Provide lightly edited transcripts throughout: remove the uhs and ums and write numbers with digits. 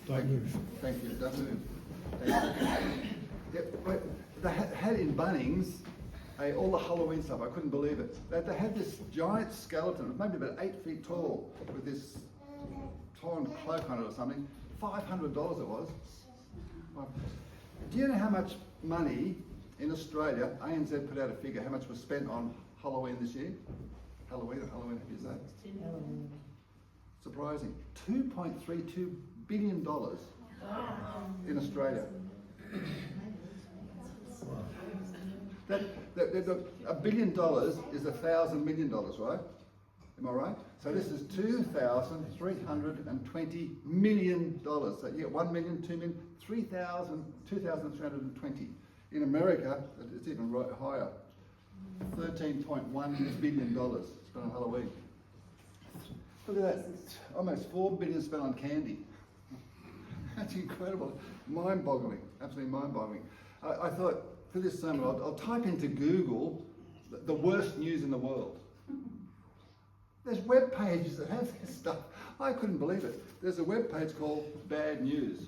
Don't move. Thank you. Don't move. They had in Bunnings all the Halloween stuff. I couldn't believe it. They had this giant skeleton, maybe about 8 feet tall, with this torn cloak on it or something. $500 it was. Do you know how much money in Australia, ANZ put out a figure, how much was spent on Halloween this year? Halloween, happy to say. Surprising. $2.32 billion in Australia. $1 billion is $1,000 million, right? Am I right? So this is $2,320 million. So you get 1 million, 2 million, 2,320. In America, it's even higher. $13.1 billion spent on Halloween. Look at that. Almost $4 billion spent on candy. That's incredible. Mind-boggling. Absolutely mind-boggling. I thought, for this sermon, I'll type into Google the worst news in the world. There's web pages that have this stuff. I couldn't believe it. There's a web page called Bad News.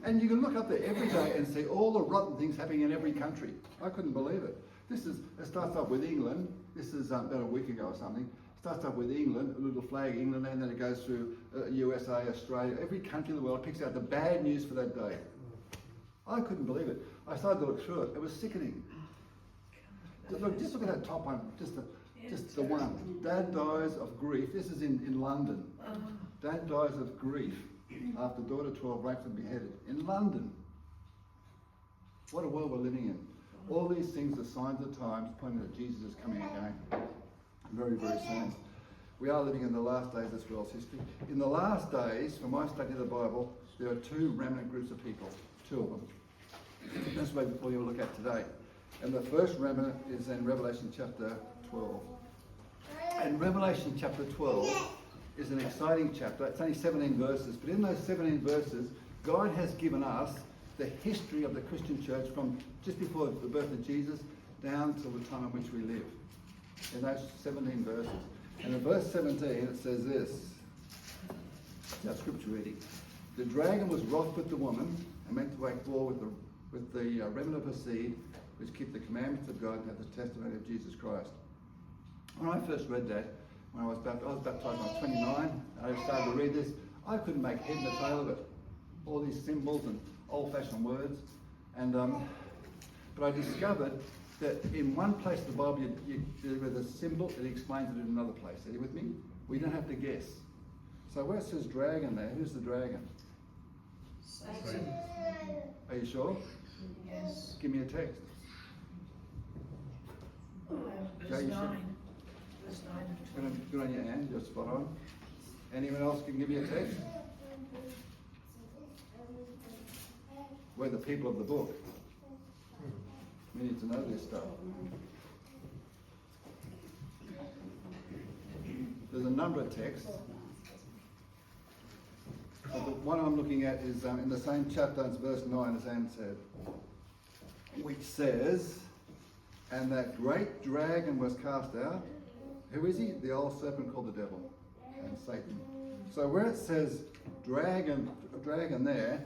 And you can look up there every day and see all the rotten things happening in every country. I couldn't believe it. It starts off with England. This is about a week ago or something. It starts off with England, a little flag England, and then it goes through USA, Australia, every country in the world picks out the bad news for that day. I couldn't believe it. I started to look through it. It was sickening. Just look at that top one. Just the one. Dad dies of grief. This is in London. Dad dies of grief after daughter 12 raped and beheaded. In London. What a world we're living in. All these things are signs of the times pointing that Jesus is coming again. Very, very soon. We are living in the last days of this world's history. In the last days, from my study of the Bible, there are 2 remnant groups of people. 2 of them. That's what we'll look at today. And the first remnant is in Revelation chapter 12. And Revelation chapter 12 is an exciting chapter. It's only 17 verses, but in those 17 verses, God has given us the history of the Christian church from just before the birth of Jesus down to the time in which we live. In those 17 verses. And in verse 17 it says this. It's our scripture reading. The dragon was wroth with the woman and meant to wage war with the remnant of her seed, which keep the commandments of God and have the testimony of Jesus Christ. When I first read that, when I was baptized when I was 29, and I started to read this, I couldn't make head nor tail of it. All these symbols and old-fashioned words. And but I discovered that in one place in the Bible, with a symbol, it explains it in another place. Are you with me? We don't have to guess. So where it says dragon there, who's the dragon? Satan. Are you sure? Yes. Give me a text. Verse 9. Good on your hand, you're spot on. Anyone else can give me a text? We're the people of the book. We need to know this stuff. There's a number of texts. But the one I'm looking at is in the same chapter, it's verse 9, as Anne said, which says, and that great dragon was cast out. Who is he? The old serpent called the devil and Satan. So where it says dragon there,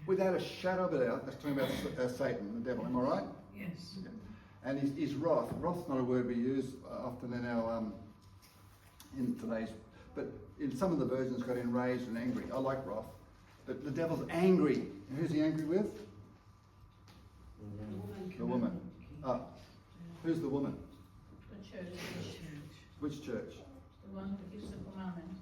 without a shadow of a doubt, that's talking about Satan, the devil. Am I right? Yes. Yeah. And he's wrath. Wrath's not a word we use often in our in today's, but in some of the versions got enraged and angry. I like wrath. But the devil's angry. And who's he angry with? The woman. Who's the woman? The church. Which church? The one who gives the commandment.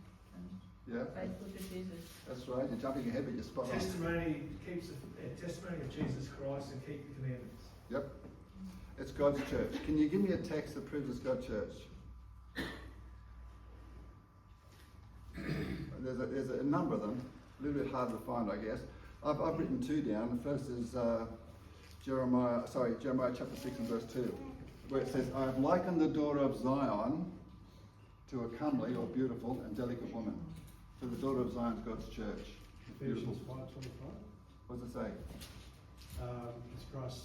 Yeah. Faithful to Jesus. That's right. You're jumping ahead, but you're spot on. Testimony keeps the testimony of Jesus Christ and keep the commandments. Yep. It's God's church. Can you give me a text that proves it's God's church? There's a number of them. A little bit hard to find, I guess. I've written 2 down. The first is Jeremiah chapter 6 and verse 2, where it says, I have likened the daughter of Zion to a comely or beautiful and delicate woman. So the daughter of Zion is God's church. Ephesians 5:25. What does it say? It's Christ,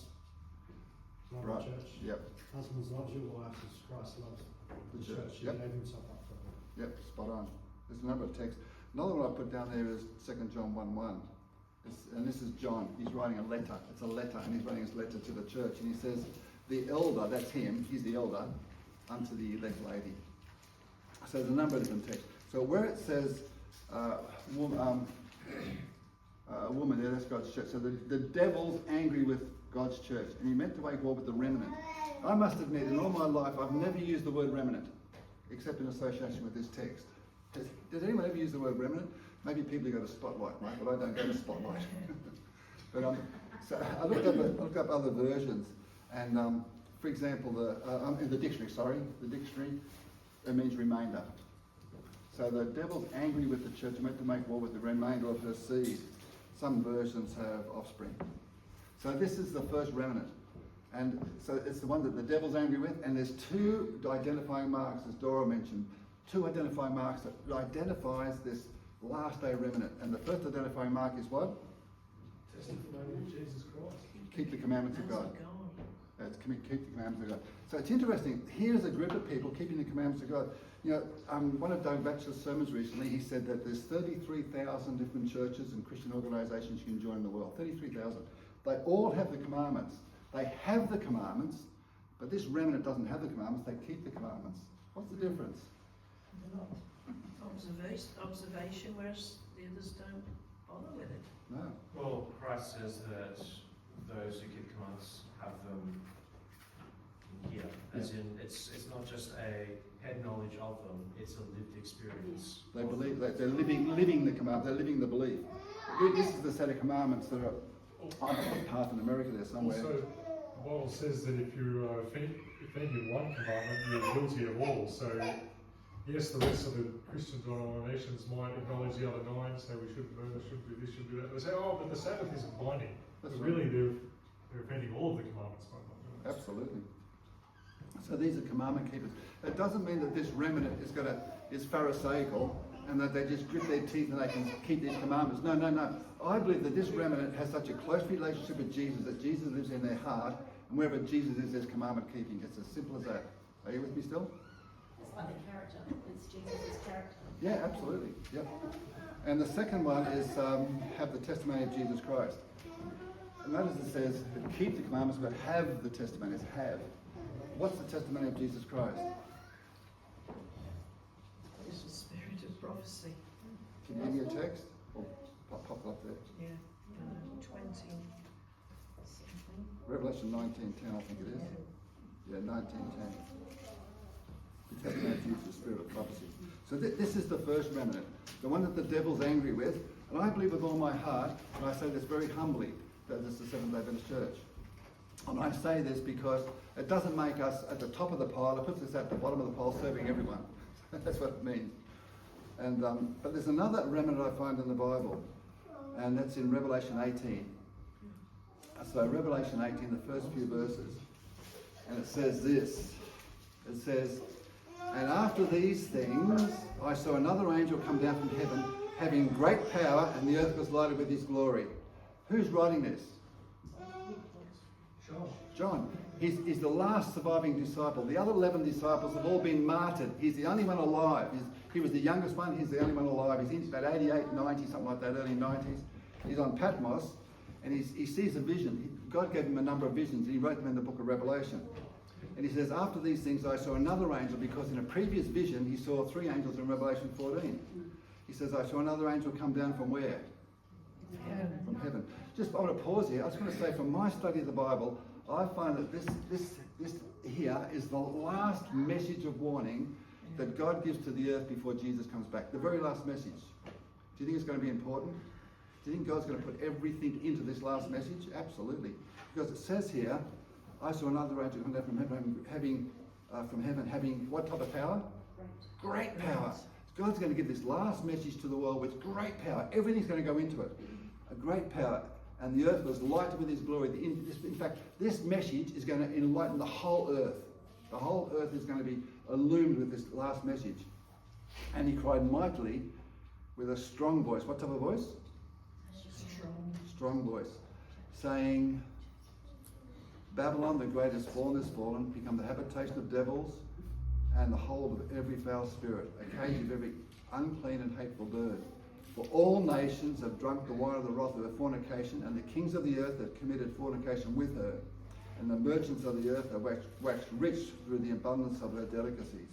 love Right. the church. Yep. Husbands, love your wives as Christ loves the church. He Yep. gave himself up for her. Yep, spot on. There's a number of texts. Another one I put down there is 2 John 1:1. And this is John. He's writing a letter. It's a letter, and he's writing his letter to the church. And he says, the elder, that's him, he's the elder, unto the elect lady. So there's a number of different texts. So where it says woman there, that's God's church. So the devil's angry with God's church, and he meant to wage war with the remnant. I must admit, in all my life, I've never used the word remnant, except in association with this text. Does anyone ever use the word remnant? Maybe people who go to Spotlight, right? But I don't go to Spotlight. But so I looked up other versions, and for example, in the dictionary, it means remainder. So the devil's angry with the church, meant to make war with the remainder of her seed. Some versions have offspring. So this is the first remnant. And so it's the one that the devil's angry with, and there's two identifying marks, as Dora mentioned, two identifying marks that identifies this last day remnant. And the first identifying mark is what? Testimony of Jesus Christ. Keep the commandments of God. Keep the commandments of God. So it's interesting. Here's a group of people keeping the commandments of God. You know, one of Doug Batchelor's sermons recently, he said that there's 33,000 different churches and Christian organisations you can join in the world. 33,000. They all have the commandments. They have the commandments, but this remnant doesn't have the commandments. They keep the commandments. What's the difference? Observation, whereas the others don't bother with it. No. Well, Christ says that those who keep commandments have them in here. As in, it's not just a head knowledge of them, it's a lived experience. They believe that they're living the command, they're living the belief. This is the set of commandments that are on a path in America there somewhere. Also, the Bible says that if you offended one commandment, you're guilty of all. So, yes, the rest of the Christian denominations might acknowledge the other 9, say we shouldn't murder, shouldn't do this, shouldn't do that. They say, oh, but the Sabbath isn't binding. But really, they're offending all of the commandments by not doing it. Absolutely. So these are commandment keepers. It doesn't mean that this remnant is pharisaical and that they just grit their teeth and they can keep these commandments. No, no, no. I believe that this remnant has such a close relationship with Jesus that Jesus lives in their heart, and wherever Jesus is, there's commandment keeping. It's as simple as that. Are you with me still? It's like the character. It's Jesus' character. Yeah, absolutely. Yep. And the second one is have the testimony of Jesus Christ. And notice it says keep the commandments, but have the testimony. It's have. What's the testimony of Jesus Christ? It's the spirit of prophecy. Can you give me a text? Or pop it up there. Yeah. 20 something. Revelation 19:10, I think it is. Yeah, 19:10. The testimony of Jesus, the spirit of prophecy. So this is the first remnant, the one that the devil's angry with. And I believe with all my heart, and I say this very humbly, that this is the Seventh-day Adventist Church. And I say this because it doesn't make us at the top of the pile, it puts us at the bottom of the pile serving everyone. That's what it means. And but there's another remnant I find in the Bible, and that's in Revelation 18. So Revelation 18, the first few verses, and it says this. It says, and after these things, I saw another angel come down from heaven, having great power, and the earth was lighted with his glory. Who's writing this? John. He's the last surviving disciple. The other 11 disciples have all been martyred. He's the only one alive. He was the youngest one. He's the only one alive. He's in about 88, 90, something like that, early 90s. He's on Patmos, and he sees a vision. God gave him a number of visions, and he wrote them in the book of Revelation. And he says, after these things I saw another angel, because in a previous vision he saw 3 angels in Revelation 14. He says, I saw another angel come down from where? From heaven. Just, I want to pause here. I just want to say, from my study of the Bible, I find that this here is the last message of warning that God gives to the earth before Jesus comes back. The very last message. Do you think it's going to be important? Do you think God's going to put everything into this last message? Absolutely. Because it says here, I saw another angel come down from heaven, having what type of power? Great power. God's going to give this last message to the world with great power. Everything's going to go into it. A great power. And the earth was lighted with his glory. In fact, this message is going to enlighten the whole earth. The whole earth is going to be illumined with this last message. And he cried mightily with a strong voice. What type of voice? Strong voice. Saying, Babylon the great is fallen, become the habitation of devils and the hold of every foul spirit, a cage of every unclean and hateful bird. For all nations have drunk the wine of the wrath of her fornication, and the kings of the earth have committed fornication with her, and the merchants of the earth have waxed rich through the abundance of her delicacies.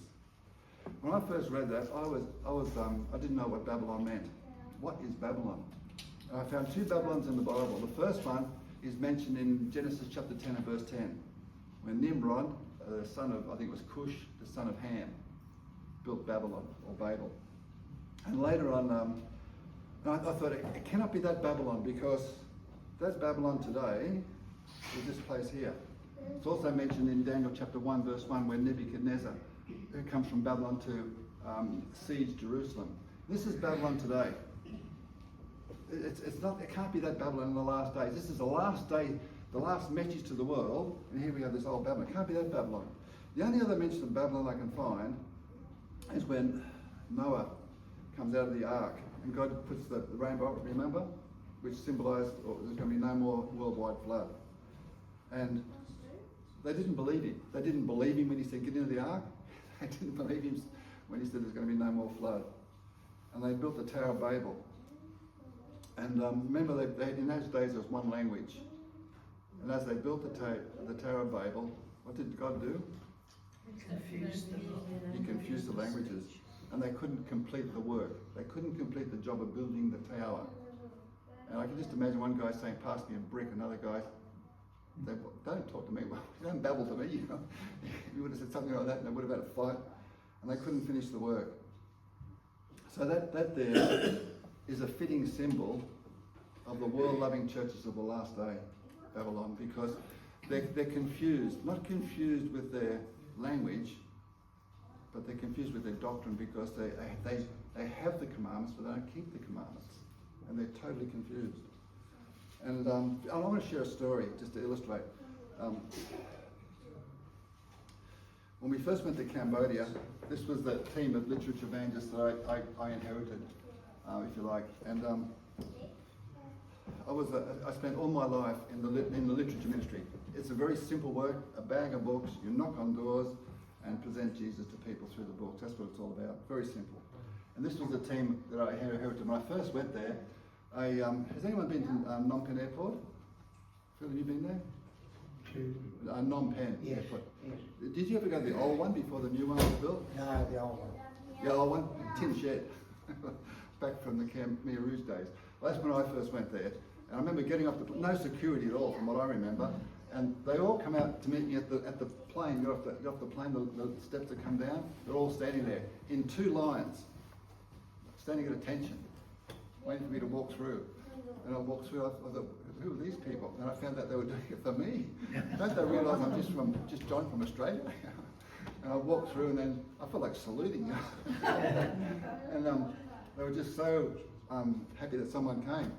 When I first read that, I didn't know what Babylon meant. What is Babylon? And I found two Babylons in the Bible. The first one is mentioned in Genesis chapter 10 and verse 10, when Nimrod, the son of, I think it was Cush, the son of Ham, built Babylon, or Babel. And later on, I thought it cannot be that Babylon, because that's Babylon today, is this place here. It's also mentioned in Daniel chapter 1 verse 1, where Nebuchadnezzar, who comes from Babylon to siege Jerusalem. This is Babylon today. It's not. It can't be that Babylon in the last days. This is the last day, the last message to the world, and here we have this old Babylon. It can't be that Babylon. The only other mention of Babylon I can find is when Noah comes out of the ark, and God puts the rainbow, remember, which symbolised there's going to be no more worldwide flood. And they didn't believe him. They didn't believe him when he said, get into the ark. They didn't believe him when he said there's going to be no more flood. And they built the Tower of Babel. And remember, in those days there was one language. And as they built the Tower of Babel, what did God do? He confused the languages. And they couldn't complete the work. They couldn't complete the job of building the tower. And I can just imagine one guy saying, pass me a brick, another guy, don't talk to me, don't babble to me, you know. You would have said something like that and they would have had a fight. And they couldn't finish the work. So that there is a fitting symbol of the world-loving churches of the last day, Babylon, because they're confused, not confused with their language, but they're confused with their doctrine, because they have the commandments, but they don't keep the commandments, and they're totally confused. And I want to share a story just to illustrate. When we first went to Cambodia, this was the team of literature evangelists that I inherited, if you like. And I spent all my life in the literature ministry. It's a very simple work, a bag of books, you knock on doors and present Jesus to people through the books. That's what it's all about, very simple. And this was the team that I inherited. When I first went there, has anyone been to Phnom Penh Airport? Phil, have you been there? Phnom Penh Airport. Yes. Did you ever go to the old one before the new one was built? No, the old one. The old one? Tin shed. Back from the Khmer Rouge days. Well, that's when I first went there. And I remember getting off no security at all from what I remember. And they all come out to meet me at the plane, get off the plane, the steps that come down. They're all standing there in two lines, standing at attention, waiting for me to walk through. And I walked through, I thought, who are these people? And I found out they were doing it for me. Don't they realise I'm just joined from Australia? And I walked through, and then I felt like saluting. And they were just so happy that someone came.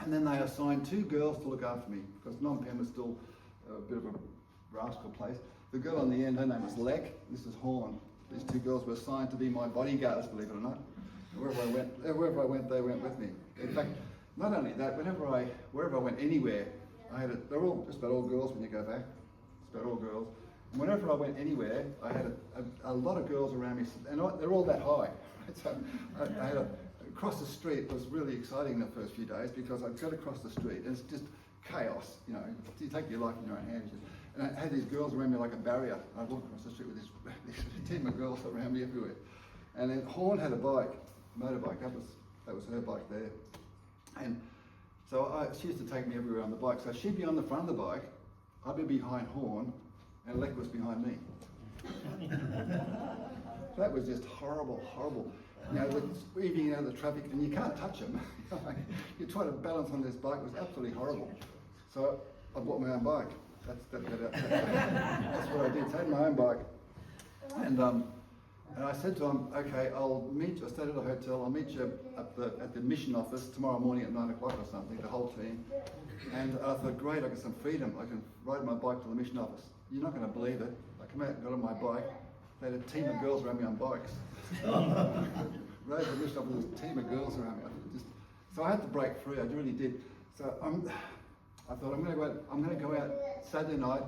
And then they assigned two girls to look after me, because Phnom Penh was still a bit of a rascal place. The girl on the end, her name was Lek, this is Horn. These two girls were assigned to be my bodyguards, believe it or not. Wherever I went, they went with me. In fact, not only that, wherever I went anywhere, they're all just about all girls when you go back. It's about all girls. And whenever I went anywhere, I had a lot of girls around me, and they're all that high. So I had across the street was really exciting the first few days, because I'd go across the street and it's just chaos, you know. You take your life in your own hands. And I had these girls around me like a barrier. I'd walk across the street with this team of girls around me everywhere. And then Horn had a motorbike. That was her bike there. And so she used to take me everywhere on the bike. So she'd be on the front of the bike, I'd be behind Horn, and Lek was behind me. That was just horrible, horrible. You know, weaving out of the traffic, and you can't touch them. You try to balance on this bike, it was absolutely horrible. So I bought my own bike. That's what I did. So I had my own bike. And I said to him, okay, I'll meet you. I stayed at a hotel. I'll meet you at the mission office tomorrow morning at 9 o'clock or something, the whole team. And I thought, great, I got some freedom. I can ride my bike to the mission office. You're not going to believe it. I come out and got on my bike. They had a team of girls around me on bikes. Rode the mission office with a team of girls around me. So I had to break free. I really did. So I thought I'm going to go out Saturday night,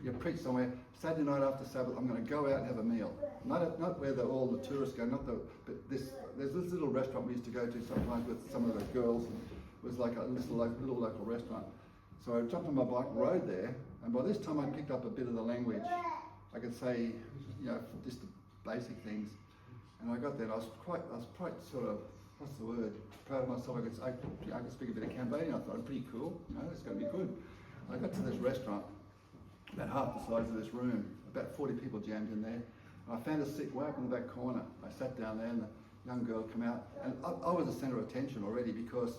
you preach somewhere, Saturday night after Sabbath, I'm going to go out and have a meal. Not where all the tourists go, but there's this little restaurant we used to go to sometimes with some of the girls. It was like a little local restaurant. So I jumped on my bike and rode there, and by this time I picked up a bit of the language. I could say, just the basic things. And I got there and I was quite sort of, what's the word, proud of myself. I could speak a bit of Cambodian. I thought, I'm pretty cool, it's going to be good. I got to this restaurant, about half the size of this room, about 40 people jammed in there. I found a seat way up in the back corner. I sat down there and the young girl came out, and I was the centre of attention already because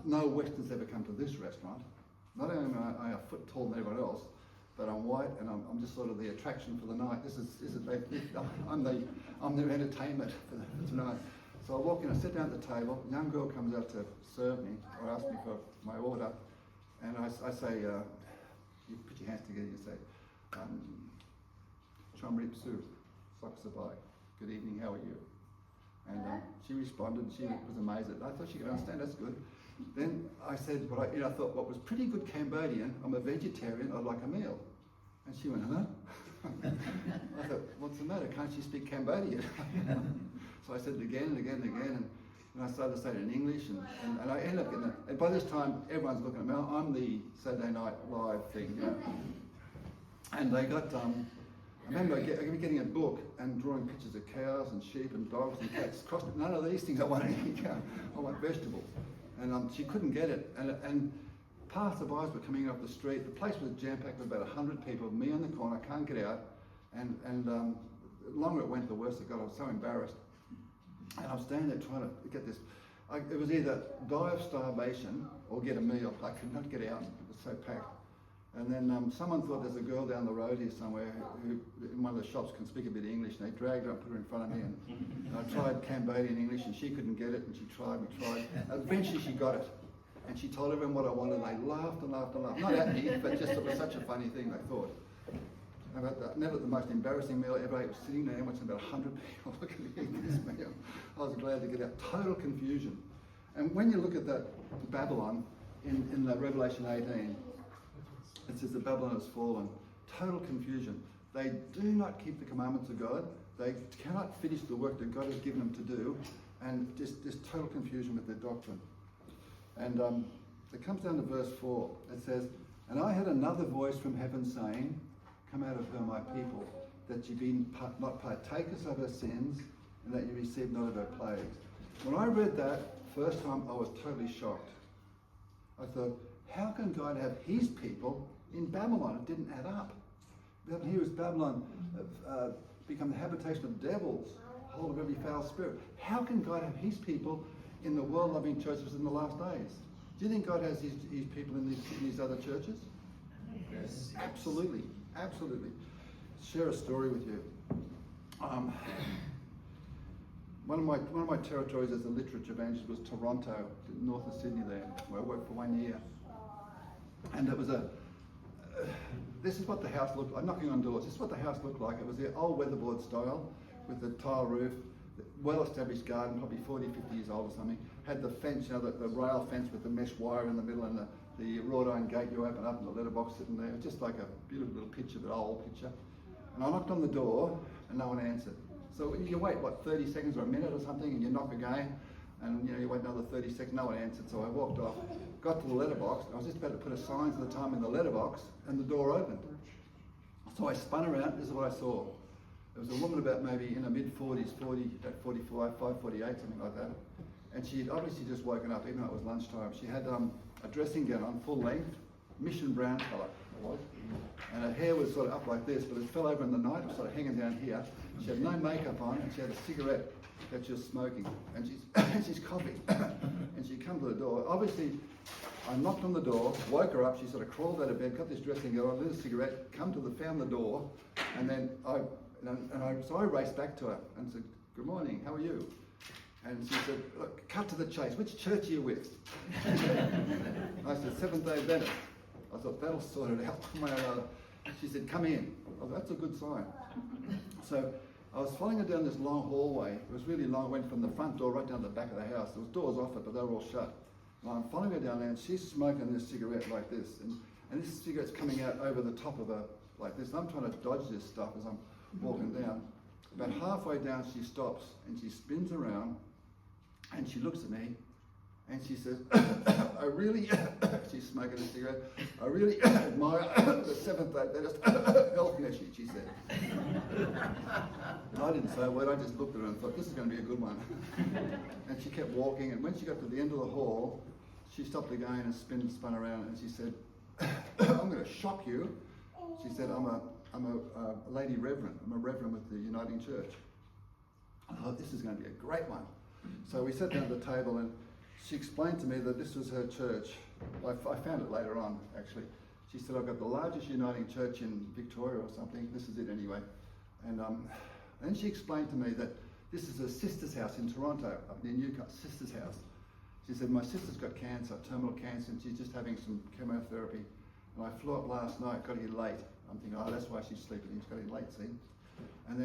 no Westerns ever come to this restaurant. Not only am I a foot taller than everyone else, but I'm white and I'm just sort of the attraction for the night. I'm the entertainment for tonight. So I walk in, I sit down at the table, a young girl comes out to serve me or ask me for my order, and I say, you put your hands together, you say, Chom Rip Su, Saksabai, good evening, how are you? And she responded, she was amazed at it. I thought she could understand, that's good. Then I said, I thought what was pretty good Cambodian, I'm a vegetarian, I'd like a meal. And she went, huh? I thought, what's the matter, can't you speak Cambodian? So I said it again and again and again, and I started to say it in English, and I ended up getting it. And by this time, everyone's looking at me. I'm the Saturday Night Live thing, And they got, I remember getting a book and drawing pictures of cows and sheep and dogs and cats. None of these things I wanted anything. I want vegetables. And she couldn't get it. And passerbys were coming up the street. The place was jam-packed with about 100 people. Me in the corner, can't get out. And the longer it went, the worse it got. I was so embarrassed. And I was standing there trying to get this. It was either die of starvation or get a meal. I could not get out. It was so packed. And then someone thought there's a girl down the road here somewhere who in one of the shops can speak a bit of English, and they dragged her and put her in front of me, and I tried Cambodian English and she couldn't get it, and she tried. Eventually she got it, and she told everyone what I wanted, and they laughed and laughed and laughed. Not at me, but just it was such a funny thing, they thought. Never the most embarrassing meal I ever ate was sitting there watching about 100 people looking at me eat this meal. I was glad to get out. Total confusion. And when you look at that Babylon in the Revelation 18, it says that Babylon has fallen. Total confusion. They do not keep the commandments of God. They cannot finish the work that God has given them to do. And just total confusion with their doctrine. And it comes down to verse 4. It says, and I had another voice from heaven saying, come out of her, my people, that ye be not partakers of her sins, and that ye receive not of her plagues. When I read that first time, I was totally shocked. I thought, how can God have his people in Babylon? It didn't add up. Here is Babylon become the habitation of devils, hold of every foul spirit. How can God have his people in the world-loving churches in the last days? Do you think God has his people in these other churches? Yes. Absolutely. Absolutely. Share a story with you. One of my territories as a literature evangelist was Toronto, north of Sydney there, where I worked for 1 year. And it was this is what the house looked like, knocking on doors, this is what the house looked like. It was the old weatherboard style with the tile roof, well-established garden, probably 40, 50 years old or something. Had the fence, the rail fence with the mesh wire in the middle and the wrought iron gate you open up and the letterbox sitting there. It was just like a beautiful little picture, but old picture. And I knocked on the door and no one answered. So you wait, 30 seconds or a minute or something, and you knock again, and you wait another 30 seconds, no one answered. So I walked off, got to the letterbox, I was just about to put a sign for the time in the letterbox, and the door opened. So I spun around, this is what I saw. There was a woman about maybe in her mid-40s, 45, 5'48", something like that. And she had obviously just woken up, even though it was lunchtime. She had a dressing gown on, full length, mission brown colour it was. And her hair was sort of up like this, but it fell over in the night, it was sort of hanging down here. She had no makeup on, and she had a cigarette that she was smoking. And she's coughing. And she come to the door. Obviously, I knocked on the door, woke her up, she sort of crawled out of bed, got this dressing gown on, lit a cigarette, found the door, and then so I raced back to her and said, good morning, how are you? And she said, look, cut to the chase, which church are you with? I said, Seventh-day Adventist. I thought, that'll sort it out one way or another. She said, come in. I thought, that's a good sign. So I was following her down this long hallway. It was really long. I went from the front door right down to the back of the house. There was doors off it, but they were all shut. And I'm following her down there, and she's smoking this cigarette like this. And this cigarette's coming out over the top of like this. I'm trying to dodge this stuff as I'm walking down. About halfway down, she stops and she spins around and she looks at me and she says, I really, she's smoking a cigarette, I really admire the Seventh-day Adventist health message, she said. And I didn't say a word, I just looked at her and thought, this is going to be a good one. And she kept walking, and when she got to the end of the hall, she stopped again and spun around, and she said, I'm going to shock you. She said, I'm a lady reverend. I'm a reverend with the Uniting Church. I thought, this is going to be a great one. So we sat down at the table, and she explained to me that this was her church. I found it later on, actually. She said, I've got the largest Uniting Church in Victoria or something. This is it anyway. And then she explained to me that this is a sister's house in Toronto, up near Newcastle, sister's house. She said, my sister's got cancer, terminal cancer, and she's just having some chemotherapy. And I flew up last night, got here late. I'm thinking, oh, that's why she's sleeping. She's got here late, see? And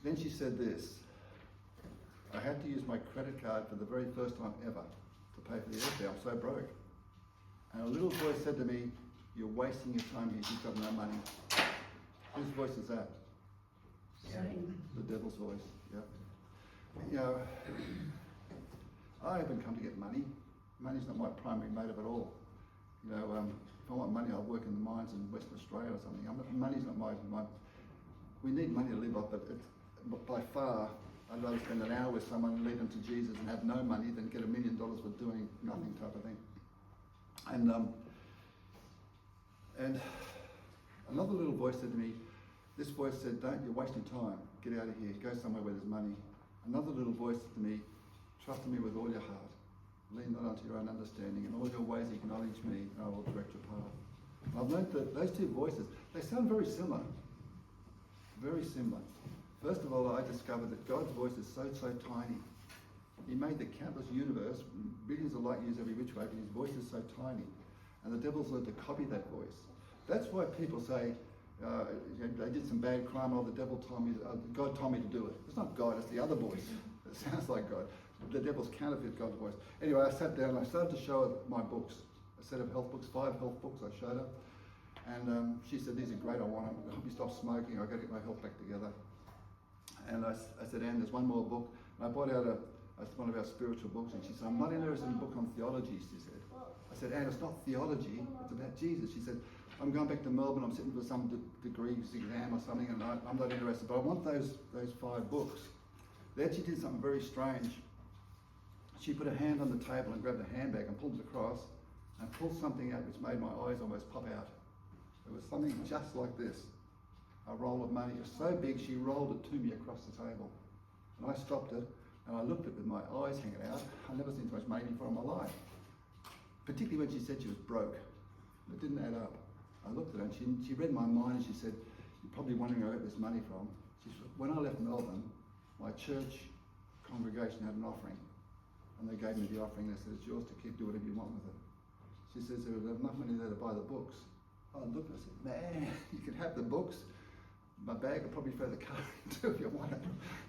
then she said this. I had to use my credit card for the very first time ever to pay for the airfare. I'm so broke. And a little voice said to me, you're wasting your time here. You've got no money. Whose voice is that? Same. The devil's voice, yeah. You know, I haven't come to get money. Money's not my primary motive at all. You know, if I want money, I'll work in the mines in Western Australia or something. Money's not my. We need money to live off, but by far, I'd rather spend an hour with someone and lead them to Jesus and have no money than get $1 million for doing nothing type of thing. And another little voice said to me, this voice said, you're wasting time. Get out of here. Go somewhere where there's money. Another little voice said to me, trust in me with all your heart. Lean not unto your own understanding. In all your ways acknowledge me, and I will direct your path. And I've learned that those two voices, they sound very similar. Very similar. First of all, I discovered that God's voice is so tiny. He made the countless universe, billions of light years every which way, but his voice is so tiny. And the devil's learned to copy that voice. That's why people say, they did some bad crime, or the devil told me, God told me to do it. It's not God, it's the other voice. It sounds like God. The devil's counterfeit God's voice. Anyway, I sat down and I started to show her my books, a set of health books, 5 health books I showed her. And she said, these are great, I want them. I hope you stop smoking, I've got to get my health back together. And I said, Anne, there's one more book. And I brought out one of our spiritual books, and she said, I'm not interested in a book on theology, she said. I said, Anne, it's not theology, it's about Jesus. She said, I'm going back to Melbourne, I'm sitting for some degrees exam or something, and I'm not interested, but I want those 5 books. Then she did something very strange. She put her hand on the table and grabbed a handbag and pulled it across and pulled something out which made my eyes almost pop out. It was something just like this. A roll of money. It was so big, she rolled it to me across the table. And I stopped it, and I looked at it with my eyes hanging out. I've never seen so much money before in my life. Particularly when she said she was broke. It didn't add up. I looked at her, and she read my mind, and she said, you're probably wondering where I got this money from. She said, when I left Melbourne, my church congregation had an offering. And they gave me the offering, they said, it's yours to keep, do whatever you want with it. She says, there was enough money there to buy the books. I looked and I said, man, you can have the books. My bag will probably throw the car into if you want it.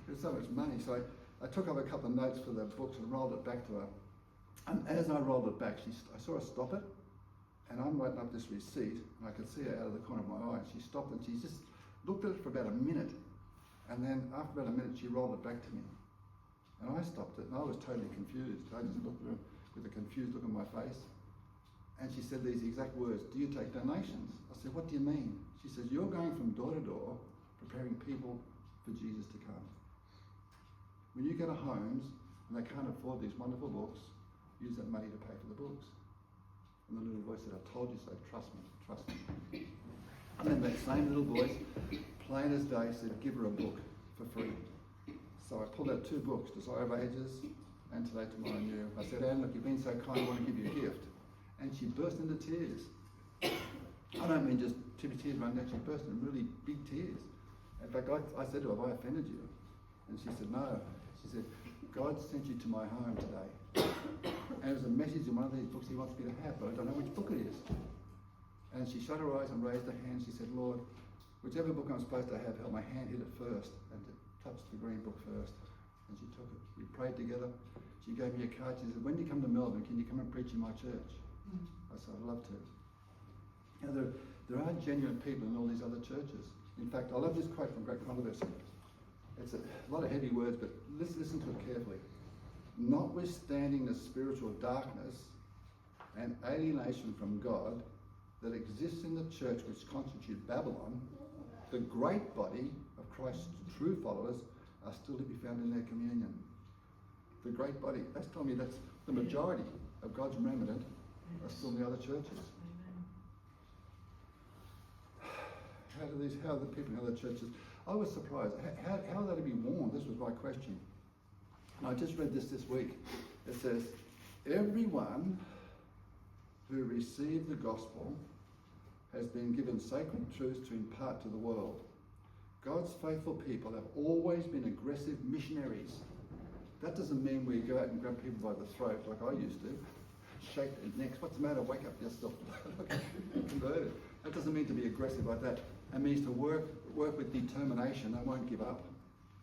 There's so much money. So I took up a couple of notes for the books and rolled it back to her. And as I rolled it back, I saw her stop it. And I'm writing up this receipt, and I could see her out of the corner of my eye. She stopped and she just looked at it for about a minute. And then after about a minute, she rolled it back to me. And I stopped it, and I was totally confused. I just looked at her with a confused look on my face. And she said these exact words, do you take donations? I said, what do you mean? She says, you're going from door to door, preparing people for Jesus to come. When you go to homes, and they can't afford these wonderful books, use that money to pay for the books. And the little voice said, I told you so, trust me, trust me. And then that same little voice, plain as day, said, give her a book for free. So I pulled out 2 books, Desire of Ages and Today, Tomorrow, New. I said, Anne, look, you've been so kind, I want to give you a gift. And she burst into tears. I don't mean just tears running down, she burst into really big tears. In fact, I said to her, have I offended you? And she said, no. She said, God sent you to my home today. And it was a message in one of these books he wants me to have, but I don't know which book it is. And she shut her eyes and raised her hand. She said, Lord, whichever book I'm supposed to have, help my hand hit it first and to touch the green book first. And she took it. We prayed together. She gave me a card. She said, when you come to Melbourne, can you come and preach in my church? I said, I'd love to. You know, there are genuine people in all these other churches. In fact, I love this quote from Great Controversy. It's a lot of heavy words, but listen to it carefully. Notwithstanding the spiritual darkness and alienation from God that exists in the church which constitutes Babylon, the great body of Christ's true followers are still to be found in their communion. The great body, that's telling me that's the majority of God's remnant are still in the other churches. How are the people in other churches? I was surprised. How are they to be warned? This was my question. And I just read this week. It says, everyone who received the gospel has been given sacred truths to impart to the world. God's faithful people have always been aggressive missionaries. That doesn't mean we go out and grab people by the throat like I used to. Shake their necks. What's the matter? Wake up yourself. Converted. That doesn't mean to be aggressive like that. It means to work with determination. I won't give up.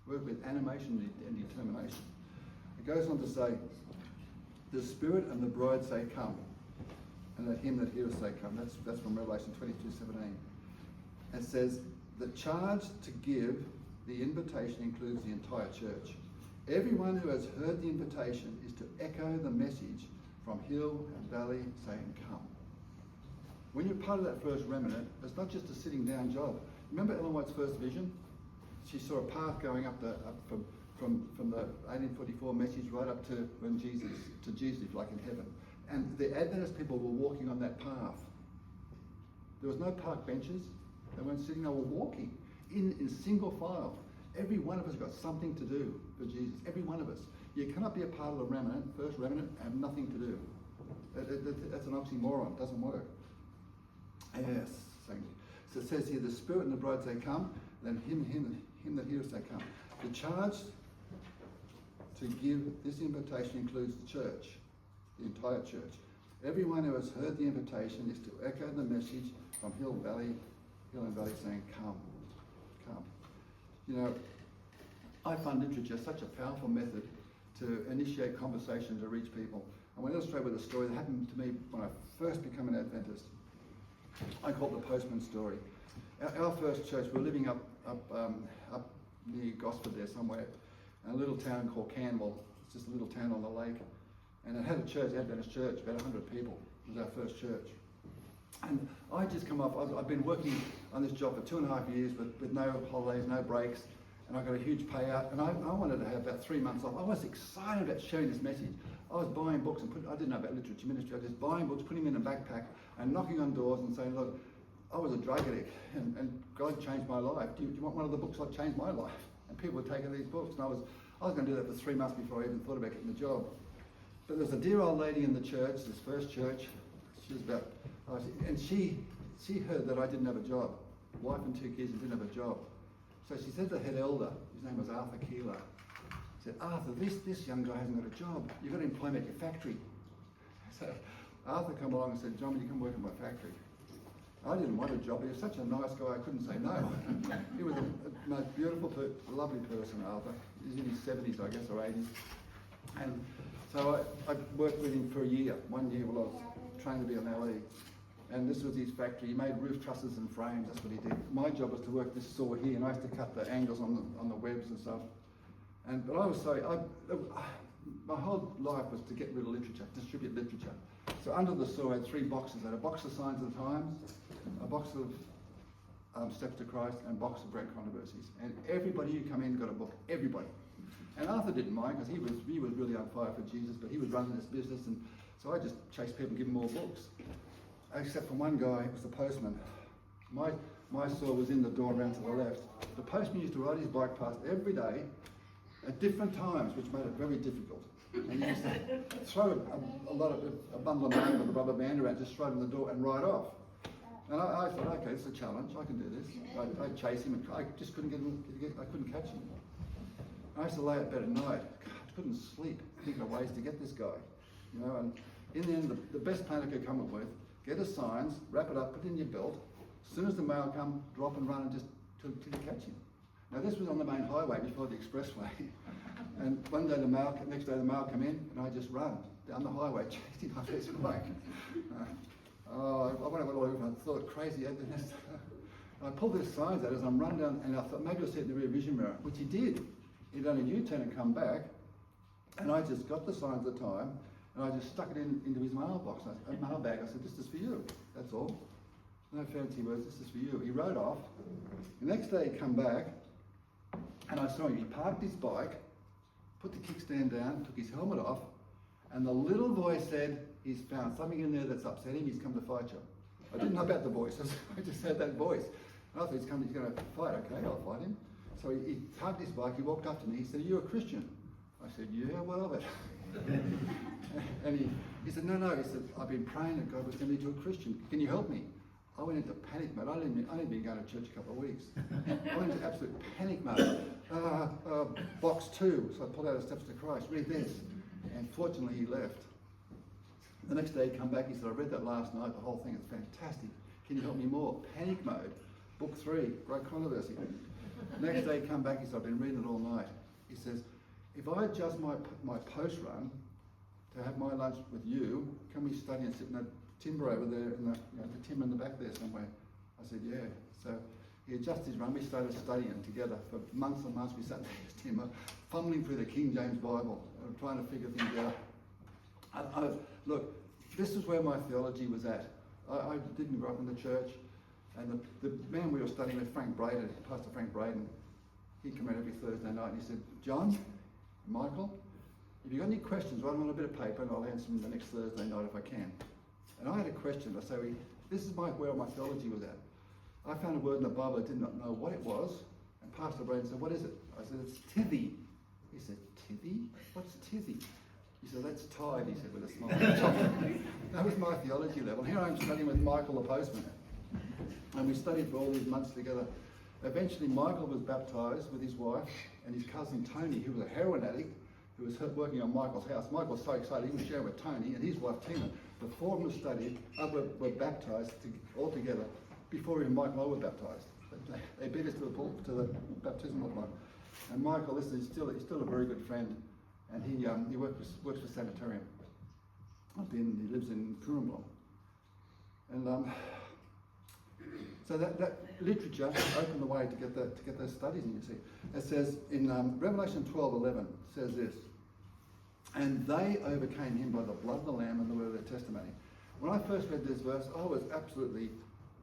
Work with animation and determination. It goes on to say, the Spirit and the bride say, come. And let him that heareth say, come. That's from Revelation 22:17. It says, the charge to give the invitation includes the entire church. Everyone who has heard the invitation is to echo the message from hill and valley saying, come. When you're part of that first remnant, it's not just a sitting down job. Remember Ellen White's first vision? She saw a path going up from the 1844 message right up to Jesus, like in heaven. And the Adventist people were walking on that path. There was no park benches. They weren't sitting, they were walking in single file. Every one of us got something to do for Jesus. Every one of us. You cannot be a part of the remnant, first remnant, and have nothing to do. That's an oxymoron. It doesn't work. Yes. So it says here, the Spirit and the bride say, come. Then him that heareth say, come. The charge to give this invitation includes the church, the entire church. Everyone who has heard the invitation is to echo the message from hill and valley saying, come, come. You know, I find literature such a powerful method to initiate conversation, to reach people. I want to illustrate with a story that happened to me when I first became an Adventist. I call it the postman story. Our first church, we were living up near Gosford there somewhere, in a little town called Canwell. It's just a little town on the lake. And it had a church, Adventist church, about 100 people. It was our first church. And I just come off, I've been working on this job for 2.5 years with no holidays, no breaks, and I got a huge payout, and I wanted to have about 3 months off. I was excited about sharing this message. I was buying books and I didn't know about literature ministry. I was just buying books, putting them in a backpack, and knocking on doors and saying, look, I was a drug addict, and God changed my life. Do you want one of the books that changed my life? And people were taking these books, and I was going to do that for 3 months before I even thought about getting the job. But there's a dear old lady in the church, this first church. She was about, and she heard that I didn't have a job, wife and 2 kids, and didn't have a job. So she said to the head elder, his name was Arthur Keeler, said, Arthur, this young guy hasn't got a job. You've got to employ him at your factory. So Arthur came along and said, John, will you come work in my factory? I didn't want a job. He was such a nice guy, I couldn't say no. He was a most beautiful, lovely person, Arthur. He's in his 70s, I guess, or 80s. And so I worked with him for a year, 1 year while I was trained to be an LE. And this was his factory. He made roof trusses and frames, that's what he did. My job was to work this saw here, and I used to cut the angles on the webs and stuff. But I was my whole life was to get rid of literature, distribute literature. So under the saw I had 3 boxes. I had a box of Signs of the Times, a box of Steps to Christ, and a box of Great Controversies. And everybody who come in got a book, everybody. And Arthur didn't mind because he was really on fire for Jesus, but he was running this business, and so I just chased people and give them more books. Except for one guy, it was the postman. My saw was in the door around to the left. The postman used to ride his bike past every day at different times, which made it very difficult. And he used to throw a bundle of mail with a rubber band around, just throw it in the door and ride off. And I thought, okay, it's a challenge, I can do this. I'd chase him, and I just couldn't I couldn't catch him. I used to lay at bed at night, I couldn't sleep, thinking of ways to get this guy. You know, and in the end, the best plan I could come up with, get his signs, wrap it up, put it in your belt. As soon as the mail come, drop and run and just till you catch him. Now this was on the main highway before the expressway. And one day next day the mail come in, and I just run down the highway chasing after his bike. Oh, I went all over and I thought crazy. I pulled these signs out as I'm running down, and I thought maybe I'll see it in the rear vision mirror, which he did. He'd done a U-turn and come back, and I just got the signs at the time, and I just stuck it into his mailbox, mailbag. I said, "This is for you, that's all. No fancy words, this is for you." He rode off. The next day he'd come back, and I saw him. He parked his bike, put the kickstand down, took his helmet off, and the little voice said, "He's found something in there that's upset him, he's come to fight you." I didn't know about the voice, I just heard that voice. And I thought he's going to fight. Okay, I'll fight him. So he parked his bike, he walked up to me, he said, "Are you a Christian?" I said, "Yeah, what of it?" And he said, No, he said, "I've been praying that God was going to lead you a Christian. Can you help me?" I went into panic mode. I hadn't been going to church a couple of weeks. I went into absolute panic mode. Box 2, so I pulled out a Steps to Christ, read this. And fortunately he left. The next day he come back, he said, "I read that last night, the whole thing is fantastic. Can you help me more?" Panic mode. Book 3, great controversy. Next day he come back, he said, "I've been reading it all night." He says, "If I adjust my post run to have my lunch with you, can we study and sit in that timber over there, in the timber in the back there somewhere?" I said, "Yeah." So he adjusted his run, we started studying together for months and months. We sat there in his timber, fumbling through the King James Bible, trying to figure things out. Look, this is where my theology was at. I didn't grow up in the church, and the man we were studying with, Pastor Frank Braden, he'd come in every Thursday night and he said, "John, Michael, if you've got any questions, write them on a bit of paper and I'll answer them the next Thursday night if I can." And I had a question. I said, this is where my theology was at. I found a word in the Bible, I did not know what it was, and Pastor Braden said, "What is it?" I said, "It's tithy." He said, "Tithy? What's tithy?" He said, "That's tithe," he said with a smile. That was my theology level. Here I am studying with Michael the postman. And we studied for all these months together. Eventually Michael was baptised with his wife and his cousin Tony, who was a heroin addict, who was working on Michael's house. Michael was so excited, he was sharing with Tony and his wife Tina. The four of them studied, were baptised all together before even Michael and I were baptised. They beat us to the baptismal line. And Michael, listen, he's still a very good friend, and he works for Sanitarium. He lives in Coorambong. And so that literature opened the way to get those studies in, you see. It says in Revelation 12:11, says this, "And they overcame him by the blood of the Lamb and the word of their testimony." When I first read this verse, I was absolutely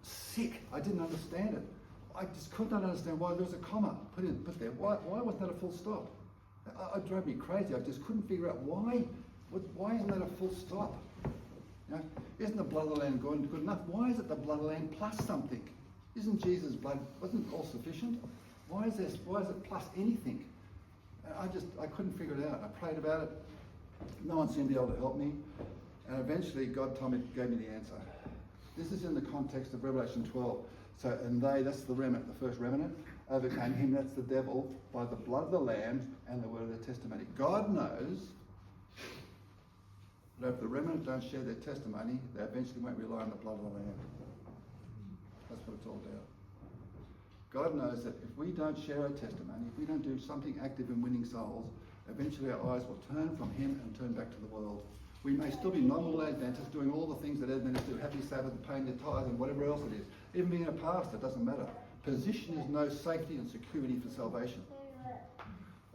sick. I didn't understand it. I just could not understand why there was a comma put there. Why wasn't that a full stop? It drove me crazy. I just couldn't figure out why isn't that a full stop? You know, isn't the blood of the Lamb good enough? Why is it the blood of the Lamb plus something? Isn't Jesus' blood, wasn't it all sufficient? Why is it plus anything? I couldn't figure it out. I prayed about it. No one seemed to be able to help me. And eventually God gave me the answer. This is in the context of Revelation 12. So, and that's the remnant, the first remnant, overcame him, that's the devil, by the blood of the Lamb and the word of their testimony. God knows that if the remnant don't share their testimony, they eventually won't rely on the blood of the Lamb. That's what it's all about. God knows that if we don't share our testimony, if we don't do something active in winning souls, eventually our eyes will turn from him and turn back to the world. We may still be nominal Adventists, doing all the things that Adventists do, happy Sabbath, paying their tithes and whatever else it is. Even being a pastor, it doesn't matter. Position is no safety and security for salvation.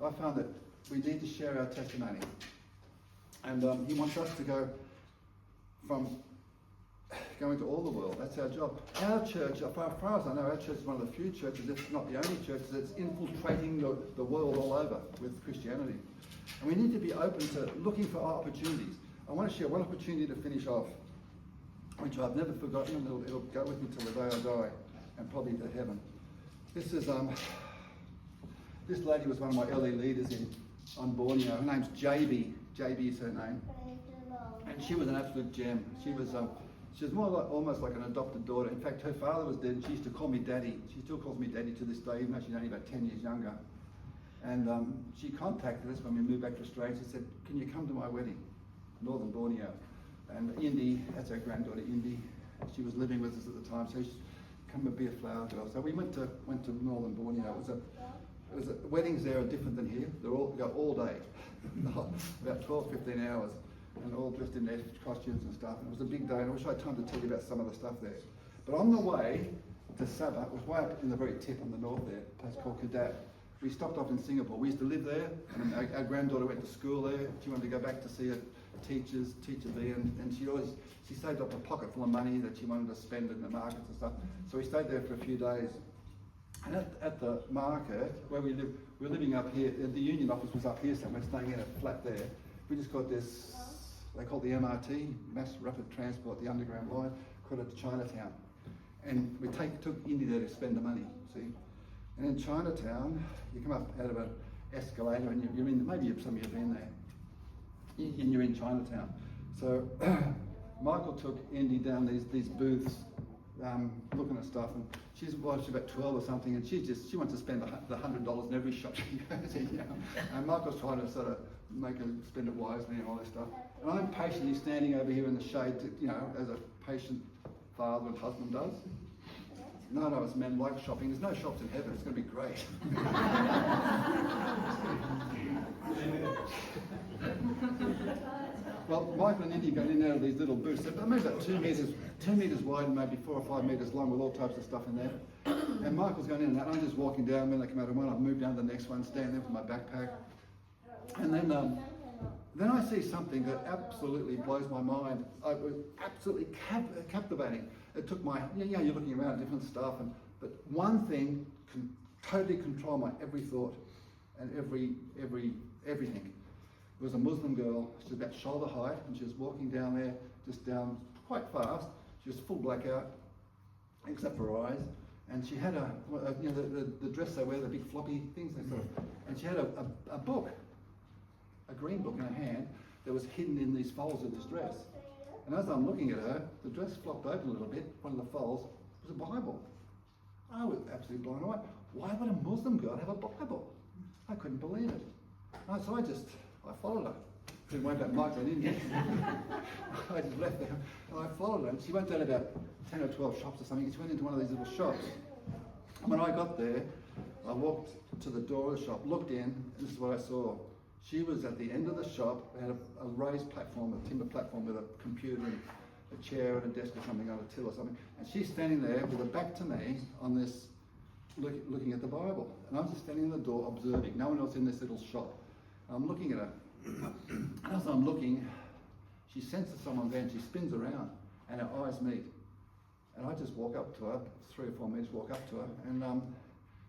I found that we need to share our testimony. And he wants us to go from going to all the world. That's our job. Our church, as far as I know, our church is one of the few churches, if not the only church, that's infiltrating the world all over with Christianity. And we need to be open to looking for opportunities. I want to share one opportunity to finish off, which I've never forgotten, and it'll go with me till the day I die, and probably to heaven. This is this lady was one of my early leaders on Borneo. Her name's JB. JB is her name, and she was an absolute gem. She was more like almost like an adopted daughter. In fact, her father was dead, and she used to call me daddy. She still calls me daddy to this day, even though she's only about 10 years younger. And she contacted us when we moved back to Australia. She said, "Can you come to my wedding?" Northern Borneo. And Indy, that's her granddaughter Indy, she was living with us at the time, so she's come and be a flower girl. So we went to Northern Borneo. It was weddings there are different than here. They go all day, about 12, 15 hours. and all dressed in their costumes and stuff. And it was a big day, and I wish I had time to tell you about some of the stuff there. But on the way to Sabah, it was way up in the very tip on the north there, a place called Kedah. We stopped off in Singapore. We used to live there, and our granddaughter went to school there. She wanted to go back to see her teacher there, and she saved up a pocket full of money that she wanted to spend in the markets and stuff. So we stayed there for a few days. And at the market, where we live, we were living up here, the union office was up here somewhere, staying in a flat there. We just got this, they call it the MRT, Mass Rapid Transport, the underground line, called it Chinatown. And we took Indy there to spend the money, see. And in Chinatown, you come up out of an escalator and you're in, maybe some of you have been there, and you're in Chinatown. So Michael took Indy down these booths, looking at stuff, and she's about 12 or something, and she wants to spend the $100 in every shop she goes in, you know. And Michael's trying to sort of make her spend it wisely and all that stuff. And I'm patiently standing over here in the shade, you know, as a patient father and husband does. None of us men like shopping. There's no shops in heaven. It's going to be great. Well, Michael and Indy going in and out of these little booths. They're maybe about 2 meters wide and maybe 4 or 5 meters long with all types of stuff in there. And Michael's going in and out. I'm just walking down. When they come out of one, I've moved down to the next one, stand there with my backpack. And then I see something that absolutely blows my mind. It was absolutely captivating. It took my, you're looking around at different stuff, but one thing can totally control my every thought and everything. It was a Muslim girl. She was about shoulder height, and she was walking down there, just down quite fast. She was full blackout, except for her eyes. And she had the dress they wear, the big floppy things. And she had a book, a green book in her hand that was hidden in these folds of this dress. And as I'm looking at her, the dress flopped open a little bit. One of the folds was a Bible. I was absolutely blown away. Why would a Muslim girl have a Bible? I couldn't believe it. So I followed her. Didn't worry about Michael and India. I just left there and I followed her. And she went down about 10 or 12 shops or something. She went into one of these little shops. And when I got there, I walked to the door of the shop, looked in, and this is what I saw. She was at the end of the shop. They had a raised platform, a timber platform with a computer and a chair and a desk or something on a till or something. And she's standing there with her back to me on this, looking at the Bible. And I'm just standing in the door observing. No one else in this little shop. I'm looking at her. And as I'm looking, she senses someone there and she spins around and our eyes meet. And I just walk up to her, 3 or 4 minutes walk up to her, and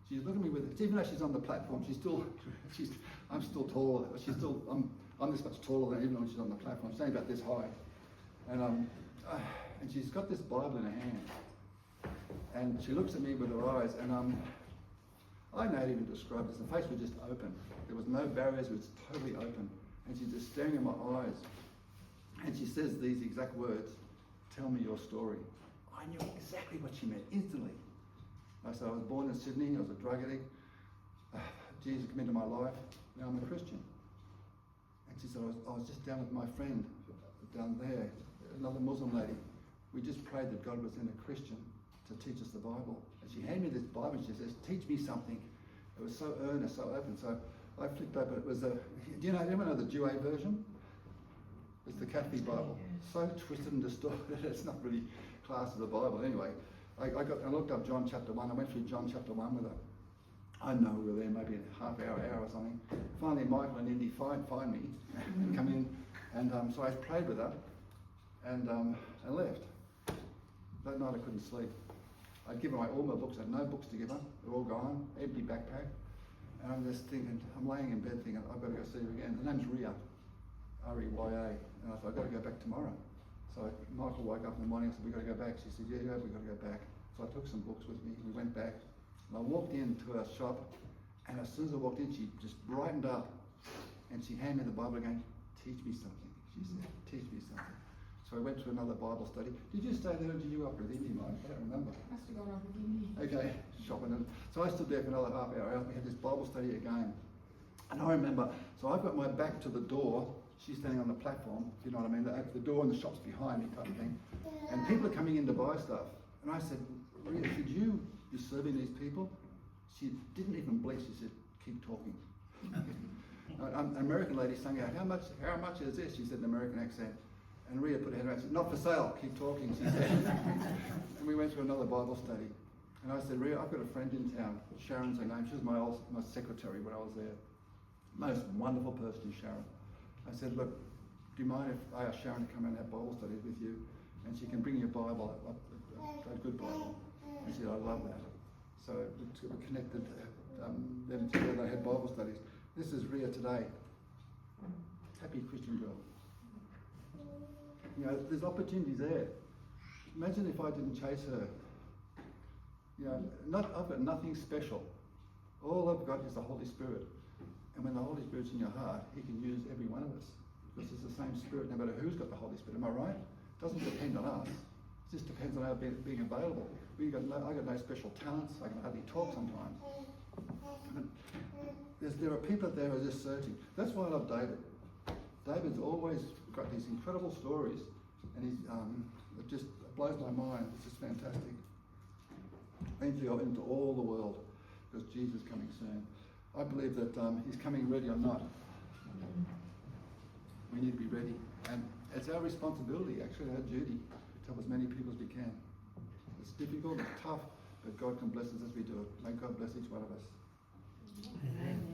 she's looking at me with it. Even though she's on the platform, I'm still taller. I'm this much taller than even when she's on the platform. She's only about this high. And she's got this Bible in her hand. And she looks at me with her eyes, and I can't even describe this. The face was just open. There was no barriers, it was totally open. And she's just staring at my eyes. And she says these exact words, "Tell me your story." I knew exactly what she meant instantly. I said, I was born in Sydney, I was a drug addict. Jesus came into my life, now I'm a Christian. And she said, I was just down with my friend down there, another Muslim lady. We just prayed that God was in a Christian to teach us the Bible. And she handed me this Bible and she says, "Teach me something." It was so earnest, so open. So I flipped open. It was anyone know the Jew version? It's the Catholic Bible. So twisted and distorted, it's not really class of the Bible. Anyway, I looked up John chapter 1. I went through John chapter 1 with her. I know we were there maybe a half hour or something. Finally, Michael and Indy find me and come in. And so I prayed with her and left. That night I couldn't sleep. I'd given away all my books. I had no books to give her. They're all gone. Empty backpack. And I'm just thinking, I'm laying in bed thinking, I've got to go see her again. Her name's Ria. R-E-Y-A. And I thought, I've got to go back tomorrow. So Michael woke up in the morning and said, "We've got to go back." She said, "Yeah, we've got to go back." So I took some books with me. We went back. And I walked into her shop. And as soon as I walked in, she just brightened up. And she handed me the Bible again. "Teach me something." She said, "Teach me something." So I went to another Bible study. Did you stay there or did you go up with Indy, Mike? I don't remember. Must have gone up with Indy. Okay, shopping. And so I stood there for another half hour. We had this Bible study again. And I remember, so I've got my back to the door. She's standing on the platform, if you know what I mean. The door and the shop's behind me type of thing. And people are coming in to buy stuff. And I said, "Ria, should you be serving these people?" She didn't even blink. She said, "Keep talking." An American lady sang out, how much is this? She said in an American accent. And Ria put her hand around and said, not for sale, keep talking, she said. And we went to another Bible study. And I said, Ria, I've got a friend in town, Sharon's her name, she was my secretary when I was there. Most wonderful person, Sharon. I said, look, do you mind if I ask Sharon to come and have Bible studies with you? And she can bring you a Bible, a good Bible. And she said, I love that. So we connected them together, they had Bible studies. This is Ria today. Happy Christian girl. You know, there's opportunities there. Imagine if I didn't chase her. You know, I've got nothing special. All I've got is the Holy Spirit. And when the Holy Spirit's in your heart, He can use every one of us. Because it's the same Spirit, no matter who's got the Holy Spirit. Am I right? It doesn't depend on us. It just depends on our being available. I got no special talents. I can hardly talk sometimes. There are people there who are just searching. That's why I love David. David's always got these incredible stories, and it just blows my mind. It's just fantastic. Into all the world, because Jesus is coming soon. I believe that He's coming ready or not. We need to be ready, and it's our responsibility, actually our duty, to help as many people as we can. It's difficult, it's tough, but God can bless us as we do it. May God bless each one of us. Amen.